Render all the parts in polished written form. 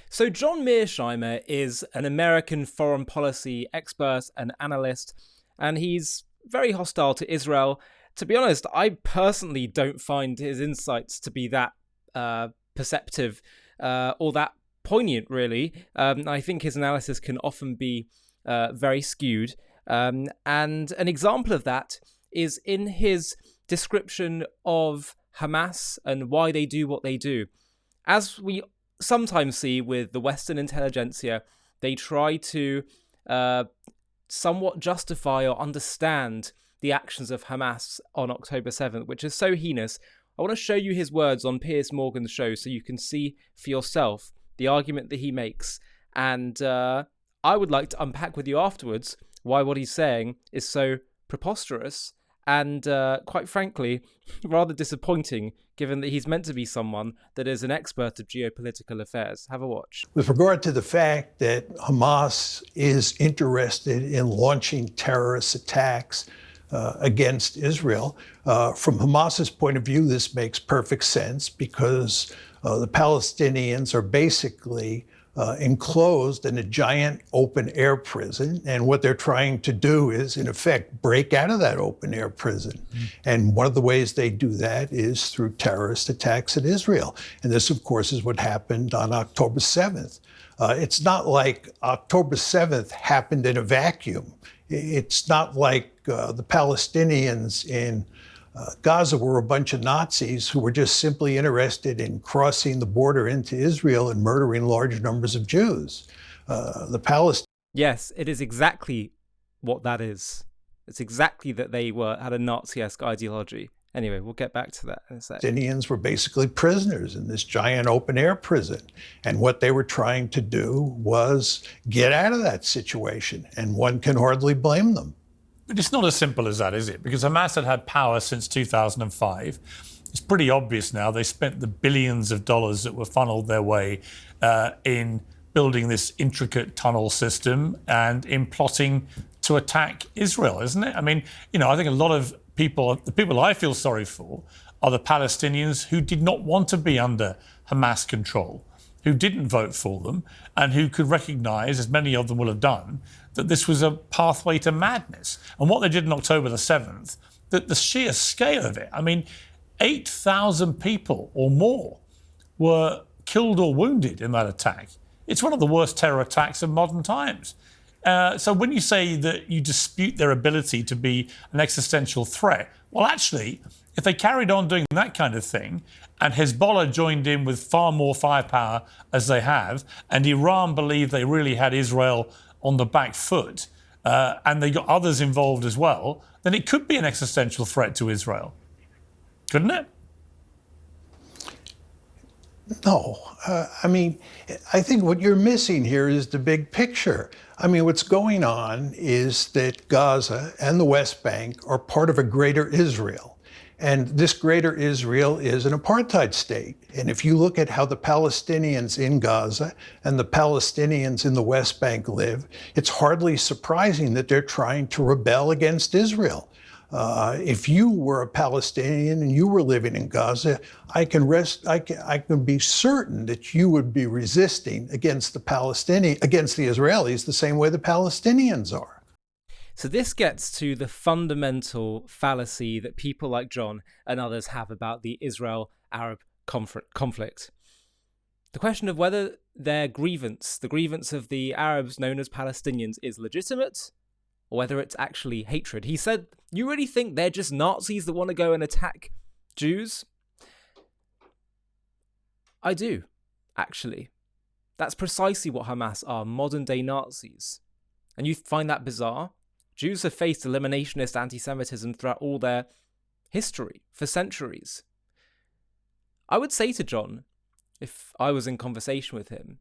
So John Mearsheimer is an American foreign policy expert and analyst, and he's very hostile to Israel. To be honest, I personally don't find his insights to be that perceptive or that poignant, really. I think his analysis can often be very skewed. And an example of that is in his description of Hamas and why they do what they do. As we sometimes see with the Western intelligentsia, they try to somewhat justify or understand the actions of Hamas on October 7th, which is so heinous. I want to show you his words on Piers Morgan's show so you can see for yourself the argument that he makes. And I would like to unpack with you afterwards why what he's saying is so preposterous and, quite frankly, rather disappointing, given that he's meant to be someone that is an expert of geopolitical affairs. Have a watch. With regard to the fact that Hamas is interested in launching terrorist attacks against Israel, from Hamas's point of view, this makes perfect sense because the Palestinians are basically enclosed in a giant open air prison. And what they're trying to do is, in effect, break out of that open air prison. And one of the ways they do that is through terrorist attacks at Israel. And this, of course, is what happened on October 7th. It's not like October 7th happened in a vacuum. It's not like the Palestinians in Gaza were a bunch of Nazis who were just simply interested in crossing the border into Israel and murdering large numbers of Jews. Yes, it is exactly what that is. It's exactly that they had a Nazi-esque ideology. Anyway, we'll get back to that in a second. Palestinians were basically prisoners in this giant open-air prison. And what they were trying to do was get out of that situation. And one can hardly blame them. But it's not as simple as that, is it? Because Hamas had power since 2005. It's pretty obvious now they spent the billions of dollars that were funneled their way in building this intricate tunnel system and in plotting to attack Israel, isn't it? I mean, I think a lot of the people I feel sorry for are the Palestinians who did not want to be under Hamas control, who didn't vote for them, and who could recognize, as many of them will have done, that this was a pathway to madness. And what they did on October the 7th, the sheer scale of it, 8,000 people or more were killed or wounded in that attack. It's one of the worst terror attacks of modern times. So when you say that you dispute their ability to be an existential threat, well, actually, if they carried on doing that kind of thing, and Hezbollah joined in with far more firepower as they have, and Iran believed they really had Israel on the back foot, and they got others involved as well, then it could be an existential threat to Israel. Couldn't it? No. I think what you're missing here is the big picture. What's going on is that Gaza and the West Bank are part of a greater Israel. And this greater Israel is an apartheid state. And if you look at how the Palestinians in Gaza and the Palestinians in the West Bank live, it's hardly surprising that they're trying to rebel against Israel. If you were a Palestinian and you were living in Gaza, I can be certain that you would be resisting against the Israelis the same way the Palestinians are. So this gets to the fundamental fallacy that people like John and others have about the Israel-Arab conflict. The question of whether their grievance, the grievance of the Arabs known as Palestinians, is legitimate or whether it's actually hatred. He said, you really think they're just Nazis that want to go and attack Jews? I do, actually. That's precisely what Hamas are, modern-day Nazis. And you find that bizarre? Jews have faced eliminationist anti-Semitism throughout all their history, for centuries. I would say to John, if I was in conversation with him,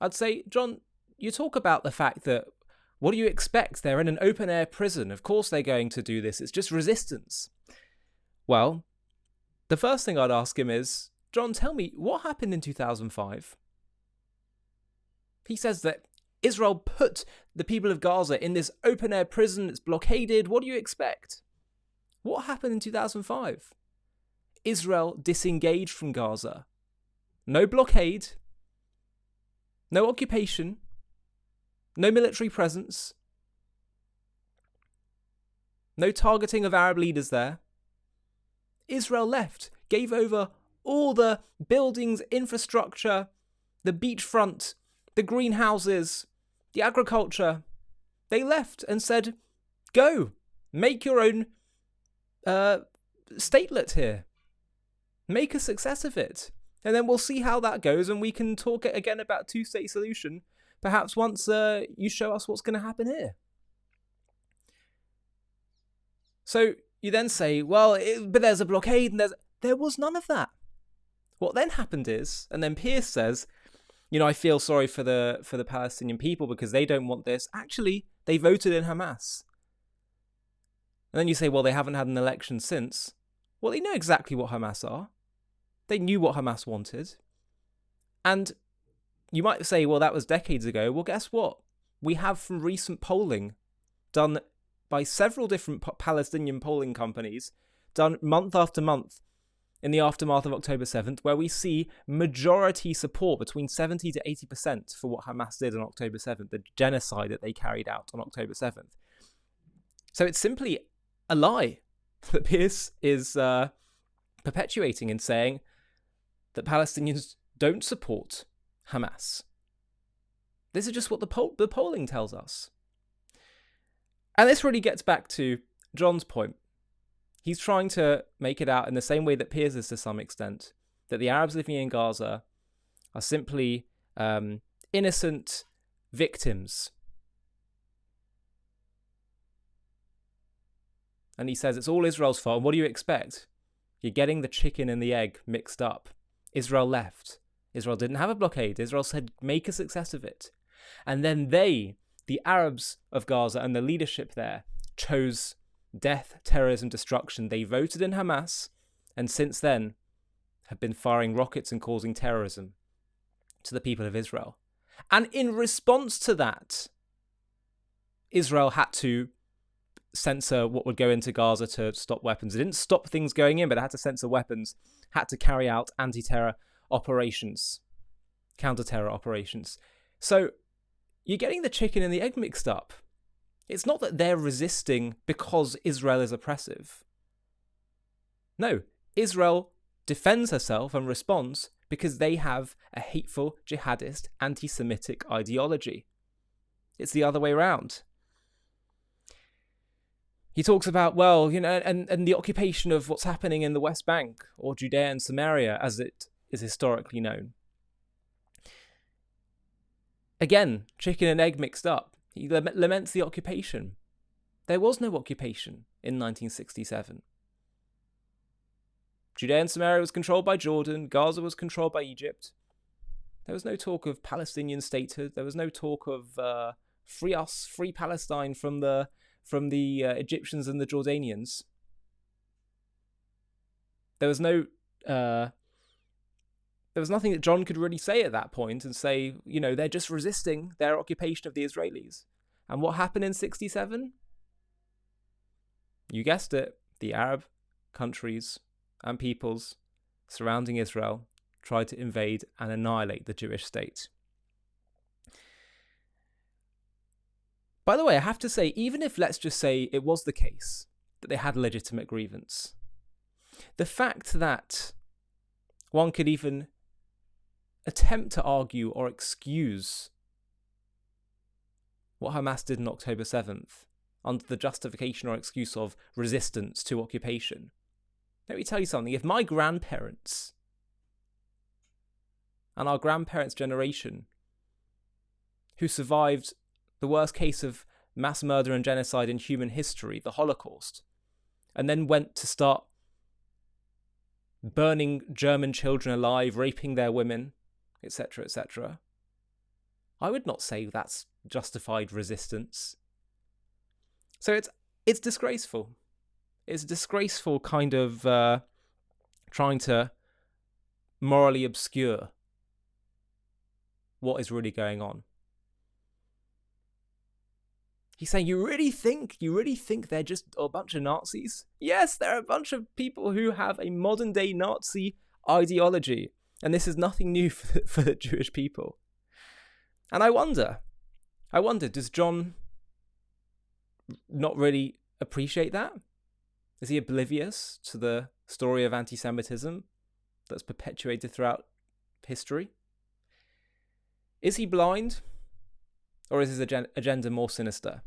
I'd say, John, you talk about the fact that, what do you expect? They're in an open-air prison. Of course they're going to do this. It's just resistance. Well, the first thing I'd ask him is, John, tell me, what happened in 2005? He says that Israel put the people of Gaza in this open-air prison. It's blockaded. What do you expect? What happened in 2005? Israel disengaged from Gaza. No blockade. no occupation, no military presence, no targeting of Arab leaders there. Israel left, gave over all the buildings, infrastructure, the beachfront, the greenhouses, the agriculture. They left and said, go, make your own statelet here. Make a success of it. And then we'll see how that goes, and we can talk again about two-state solution, perhaps once you show us what's going to happen here. So you then say, well, but there's a blockade, and there was none of that. What then happened is, and then Pierce says, I feel sorry for the Palestinian people because they don't want this. Actually, they voted in Hamas. And then you say, well, they haven't had an election since. Well, they know exactly what Hamas are. They knew what Hamas wanted. And you might say, well, that was decades ago. Well, guess what? We have from recent polling done by several different Palestinian polling companies, done month after month in the aftermath of October 7th, where we see majority support between 70 to 80% for what Hamas did on October 7th, the genocide that they carried out on October 7th. So it's simply a lie that Pierce is perpetuating and saying that Palestinians don't support Hamas. This is just what the polling tells us. And this really gets back to John's point. He's trying to make it out in the same way that Pierce is to some extent, that the Arabs living in Gaza are simply innocent victims. And he says it's all Israel's fault. And what do you expect? You're getting the chicken and the egg mixed up. Israel left. Israel didn't have a blockade. Israel said, make a success of it. And then they, the Arabs of Gaza and the leadership there, chose death, terrorism, destruction. They voted in Hamas, and since then have been firing rockets and causing terrorism to the people of Israel. And in response to that, Israel had to censor what would go into Gaza to stop weapons. It didn't stop things going in, but it had to censor weapons, had to carry out anti-terror operations, counter-terror operations. So you're getting the chicken and the egg mixed up. It's not that they're resisting because Israel is oppressive. No, Israel defends herself and responds because they have a hateful, jihadist, anti-Semitic ideology. It's the other way around. He talks about, and the occupation of what's happening in the West Bank, or Judea and Samaria, as it is historically known. Again, chicken and egg mixed up. He laments the occupation. There was no occupation in 1967. Judea and Samaria was controlled by Jordan. Gaza was controlled by Egypt. There was no talk of Palestinian statehood. There was no talk of free us, free Palestine from the Egyptians and the Jordanians. There was nothing that John could really say at that point and say, they're just resisting their occupation of the Israelis. And what happened in 67? You guessed it, the Arab countries and peoples surrounding Israel tried to invade and annihilate the Jewish state. By the way, I have to say, even if let's just say it was the case that they had a legitimate grievance, the fact that one could even attempt to argue or excuse what Hamas did on October 7th under the justification or excuse of resistance to occupation. Let me tell you something. If my grandparents and our grandparents' generation, who survived the worst case of mass murder and genocide in human history, the Holocaust, and then went to start burning German children alive, raping their women, etc., etc., I would not say that's justified resistance. So it's disgraceful. It's a disgraceful kind of trying to morally obscure what is really going on. He's saying, you really think they're just a bunch of Nazis? Yes, they're a bunch of people who have a modern day Nazi ideology. And this is nothing new for the Jewish people. And I wonder, does John not really appreciate that? Is he oblivious to the story of anti-Semitism that's perpetuated throughout history? Is he blind? Or is his agenda more sinister?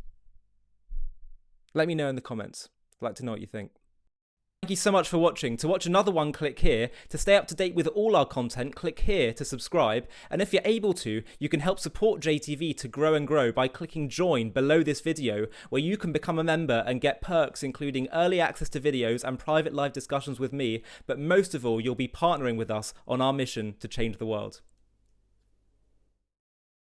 Let me know in the comments. I'd like to know what you think. Thank you so much for watching. To watch another one, click here. To stay up to date with all our content, click here to subscribe. And if you're able to, you can help support JTV to grow and grow by clicking join below this video, where you can become a member and get perks including early access to videos and private live discussions with me. But most of all, you'll be partnering with us on our mission to change the world.